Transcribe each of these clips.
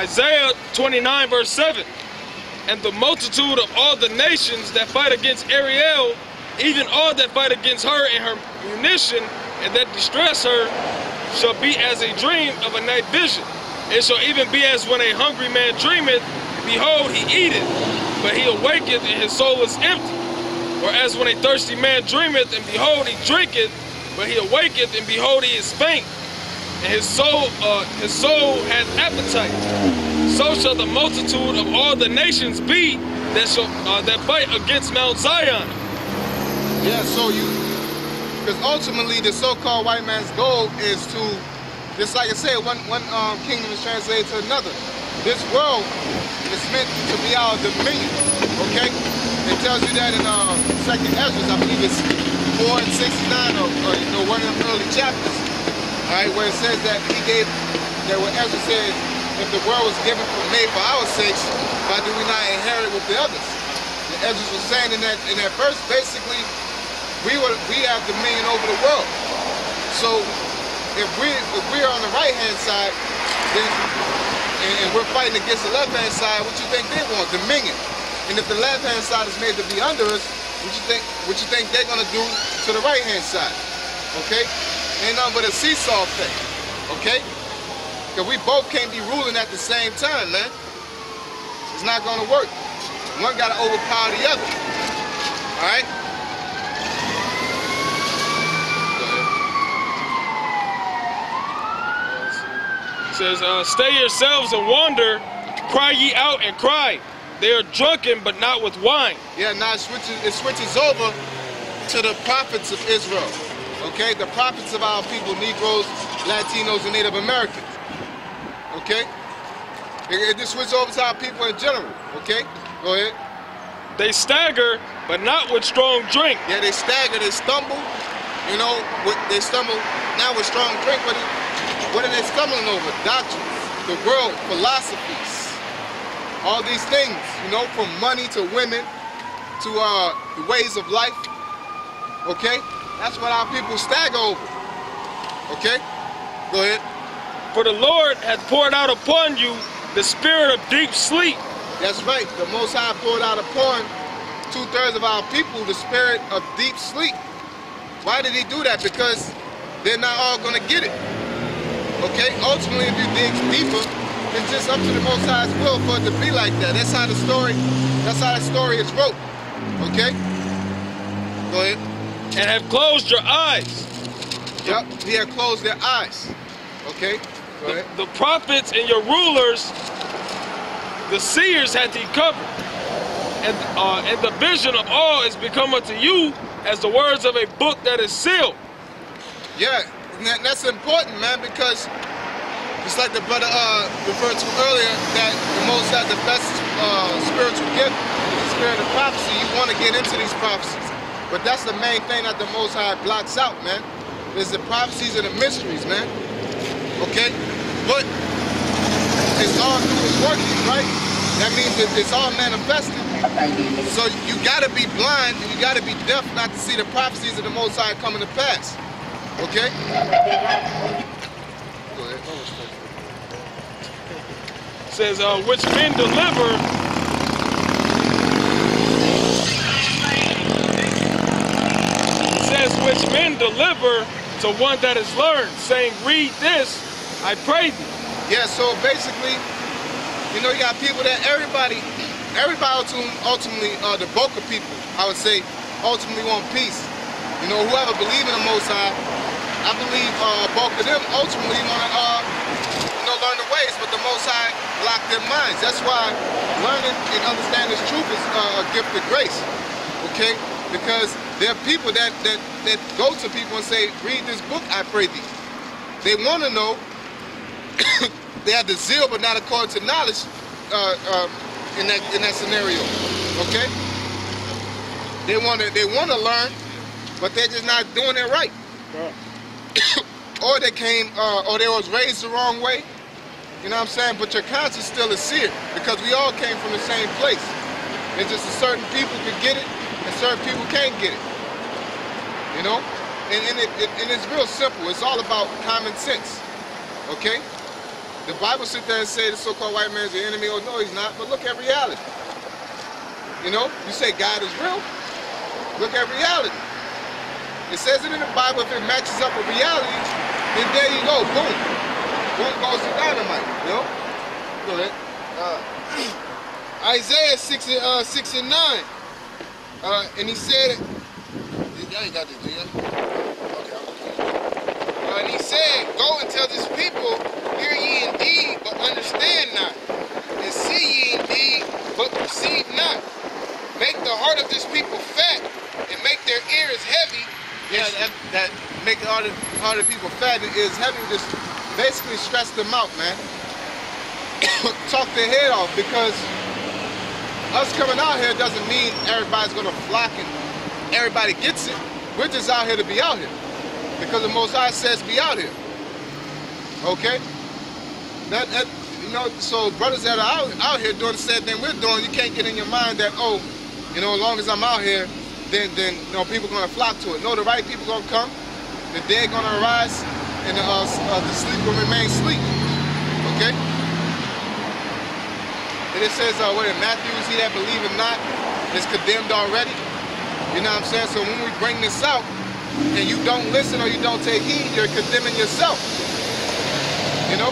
Isaiah 29 verse 7. And the multitude of all the nations that fight against Ariel, even all that fight against her and her munition, and that distress her, shall be as a dream of a night vision. It shall even be as when a hungry man dreameth, behold, he eateth, but he awaketh, and his soul is empty. Or as when a thirsty man dreameth, and behold, he drinketh, but he awaketh, and behold, he is faint, and his soul hath appetite. So shall the multitude of all the nations be that fight against Mount Zion. Yeah, so because ultimately the so-called white man's goal is to, just like I said, one kingdom is translated to another. This world is meant to be our dominion, okay? It tells you that in 2nd Ezra, I believe it's 4 and 69, or one of them early chapters, all right, where it says that what Ezra says, if the world was made for our sakes, why do we not inherit with the others? And Ezra was saying in that verse, basically, we have dominion over the world. So if we're on the right-hand side, then and we're fighting against the left-hand side, what you think they want? Dominion. And if the left-hand side is made to be under us, what you think they're gonna do to the right-hand side? Okay? Ain't nothing but a seesaw thing. Okay? Because we both can't be ruling at the same time, man. It's not gonna work. One gotta overpower the other. Alright? It says, stay yourselves and wander, cry ye out and cry. They are drunken, but not with wine. Yeah, now it switches over to the prophets of Israel. Okay? The prophets of our people, Negroes, Latinos, and Native Americans. Okay? It just switches over to our people in general. Okay? Go ahead. They stagger, but not with strong drink. Yeah, they stagger, they stumble. You know, they stumble not with strong drink, but what are they stumbling over? Doctrines, the world, philosophies, all these things, you know, from money to women to the ways of life. Okay? That's what our people stagger over. Okay? Go ahead. For the Lord hath poured out upon you the spirit of deep sleep. That's right. The Most High poured out upon 2/3 of our people the spirit of deep sleep. Why did he do that? Because they're not all going to get it. Okay? Ultimately, if you dig deeper, it's just up to the Most High's will for it to be like that. That's how the story is wrote. Okay? Go ahead. And have closed your eyes. Yep, he had closed their eyes. Okay? Go ahead. The prophets and your rulers, the seers hath he covered. And the vision of all is become unto you as the words of a book that is sealed. Yeah, and that's important, man, because just like the brother referred to earlier, that the Most High, the best spiritual gift, the spirit of prophecy, you want to get into these prophecies. But that's the main thing that the Most High blocks out, man. Is the prophecies and the mysteries, man. Okay? But it's all through his working, right? That means that it's all manifested. So you gotta be blind and you gotta be deaf not to see the prophecies of the Most High coming to pass. Okay? Go ahead. It says, which men deliver. It says, which men deliver to one that is learned, saying, read this, I pray thee. Yeah, so basically, you know, you got people that everybody ultimately, the bulk of people, I would say, ultimately want peace. You know, whoever believes in the Most High, I believe bulk of them ultimately want to, learn the ways, but the Most High block their minds. That's why learning and understanding this truth is a gift of grace. Okay? Because there are people that go to people and say, read this book, I pray thee. They want to know. They have the zeal, but not according to knowledge in that scenario. Okay? They want to learn, but they're just not doing it right. Or they was raised the wrong way. You know what I'm saying? But your conscience still is seared because we all came from the same place. It's just that certain people can get it and certain people can't get it. You know? And it's real simple. It's all about common sense. Okay? The Bible sit there and say the so-called white man is the enemy. Oh, no, he's not. But look at reality. You know, you say God is real. Look at reality. It says it in the Bible. If it matches up with reality, then there you go. Boom. Boom goes the dynamite. You know? Go ahead. Isaiah 6:9. And he said, y'all ain't got this, do you? Okay. And he said, go and tell this people, hear ye indeed, but understand not. And see ye indeed, but perceive not. Make the heart of this people fat, and make their ears heavy. Yeah, that make the heart of people fat is heavy. Just basically stress them out, man. Talk their head off, because us coming out here doesn't mean everybody's gonna flock and everybody gets it. We're just out here to be out here, because the Most High says be out here. Okay? That you know, so brothers that are out here doing the same thing we're doing, you can't get in your mind that, oh, you know, as long as I'm out here, then you know, people are gonna flock to it. No, the right people gonna come, the dead gonna arise, and the sleep will remain sleep. Okay? And it says, what in Matthew, he that believeth not is condemned already. You know what I'm saying? So when we bring this out, and you don't listen or you don't take heed, you're condemning yourself. You know?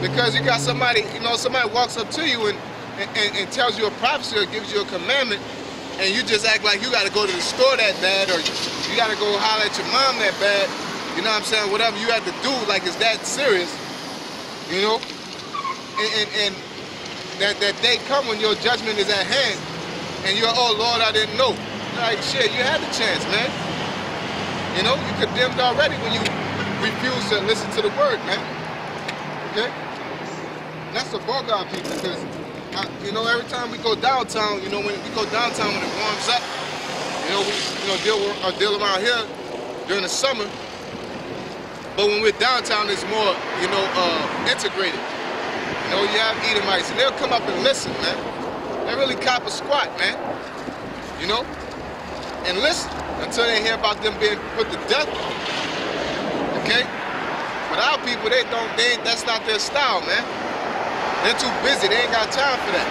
Because you got somebody, you know, somebody walks up to you and tells you a prophecy or gives you a commandment, and you just act like you got to go to the store that bad, or you got to go holler at your mom that bad. You know what I'm saying? Whatever you have to do, like it's that serious. You know? And that day come when your judgment is at hand, and you're, oh Lord, I didn't know. Like, shit, you had the chance, man. You know, you condemned already when you refuse to listen to the word, man. Okay? And that's the Bogar people, because, you know, every time we go downtown, you know, when we go downtown when it warms up, you know, we deal around here during the summer, but when we're downtown, it's more, you know, integrated. You know, you have Edomites, and they'll come up and listen, man. They really cop a squat, man. You know? And listen until they hear about them being put to death. Okay? But our people, that's not their style, man. They're too busy. They ain't got time for that.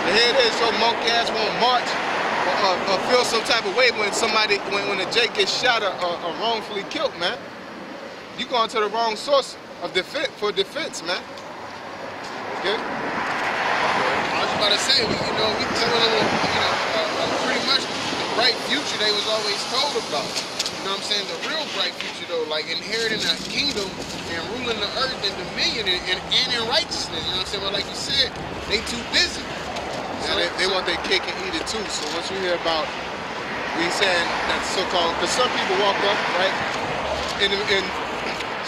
And here it is, so monkey ass won't march or feel some type of way when a Jake gets shot or wrongfully killed, man. You going to the wrong source of defense, man. Okay? I was about to say, you know, we tell them, you know, pretty much the bright future they was always told about. You know what I'm saying? The real bright future, though, like inheriting a kingdom and ruling the earth and dominion and in righteousness. You know what I'm saying? But like you said, they too busy. So they want their cake and eat it too. So once you hear about, we saying that so-called, because some people walk up, right, in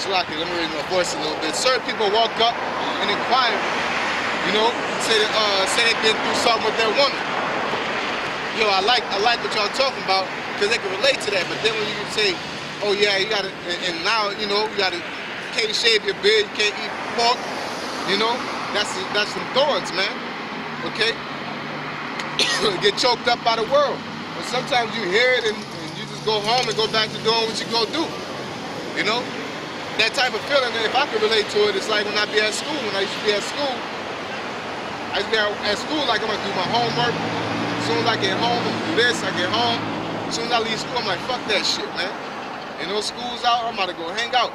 Slocky, let me raise my voice a little bit. Certain people walk up and inquire, you know, say they've been through something with their woman. Yo, I like what y'all talking about, because they can relate to that. But then when you can say, oh yeah, you gotta, and now, you know, you can't shave your beard, you can't eat pork, you know, that's some thorns, man. Okay? Get choked up by the world. But sometimes you hear it and you just go home and go back to doing what you go do. You know? That type of feeling, if I could relate to it, it's like when I be at school. When I used to be at school, I used to be at school like I'm gonna do my homework. As soon as I get home, I'm gonna do this, I get home. As soon as I leave school, I'm like, fuck that shit, man. And those school's out, I'm about to go hang out.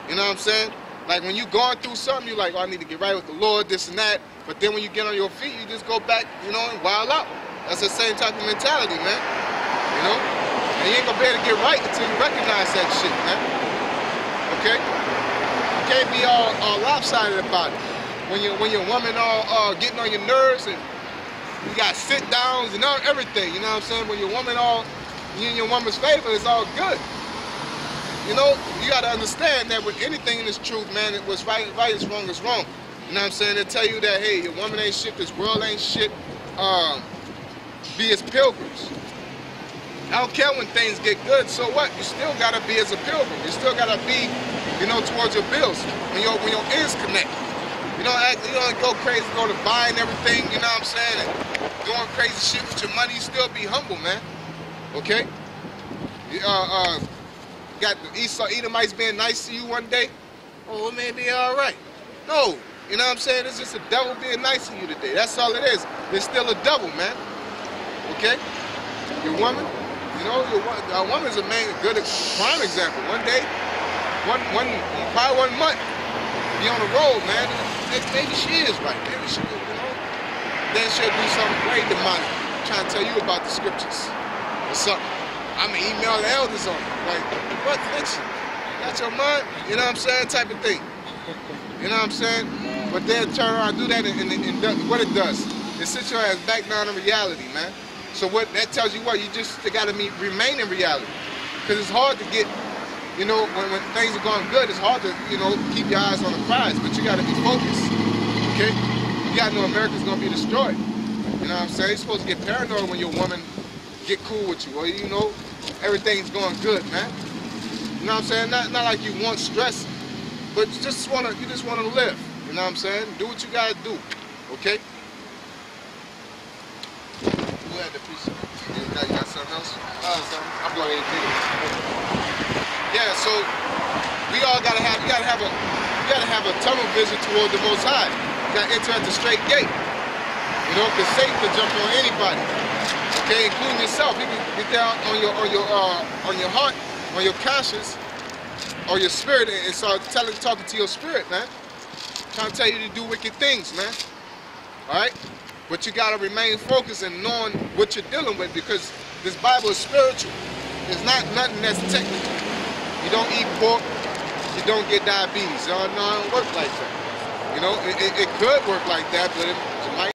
You know what I'm saying? Like when you going through something, you're like, oh, I need to get right with the Lord, this and that. But then when you get on your feet, you just go back, you know, and wild out. That's the same type of mentality, man. You know? And you ain't gonna be able to get right until you recognize that shit, man. Okay? You can't be all lopsided about it. When your woman all getting on your nerves and you got sit downs and everything, you know what I'm saying? When your woman you in your woman's favor, it's all good. You know, you gotta understand that with anything in this truth, man, what's right is wrong is wrong. You know what I'm saying? They tell you that, hey, your woman ain't shit, this world ain't shit. Be as pilgrims. I don't care when things get good, so what? You still gotta be as a pilgrim. You still gotta be, you know, towards your bills. When your ears connect. You don't go crazy, go to buying everything, you know what I'm saying? And doing crazy shit with your money, you still be humble, man. Okay? Got the Esau Edomites being nice to you one day. oh, it may be all right. No, you know what I'm saying? It's just the devil being nice to you today. That's all it is. It's still a devil, man. Okay? Your woman, you know, a woman's a good prime example. One day, probably 1 month, be on the road, man. Maybe she is right. Maybe she, you know. Then she'll do something great demonic, trying to tell you about the scriptures or something. I'm going to email the elders on it. Like, what, listen, got your mind? You know what I'm saying? Type of thing. You know what I'm saying? But they'll turn around and do that, and what it does, it sits your ass back down in reality, man. So what that tells you, what you just got to remain in reality, because it's hard to get, you know, when things are going good, it's hard to, you know, keep your eyes on the prize, but you got to be focused. Okay, you got to know America's gonna be destroyed. You know what I'm saying? You're supposed to get paranoid when your woman get cool with you, or you know, everything's going good, man. You know what I'm saying? Not like you want stress, but you just wanna live. You know what I'm saying? Do what you gotta do. Okay? Who had the piece? You got something else? I'm going to do it. Yeah. So we all gotta have a tunnel vision toward the Most High. You gotta enter at the straight gate. You know, because Satan can jump on anybody. Okay, including yourself. He can get down on your heart, on your conscience, or your spirit, and start talking to your spirit, man. Trying to tell you to do wicked things, man. All right? But you got to remain focused and knowing what you're dealing with, because this Bible is spiritual. It's not nothing that's technical. You don't eat pork. You don't get diabetes. No, it don't work like that. You know, it could work like that, but it might.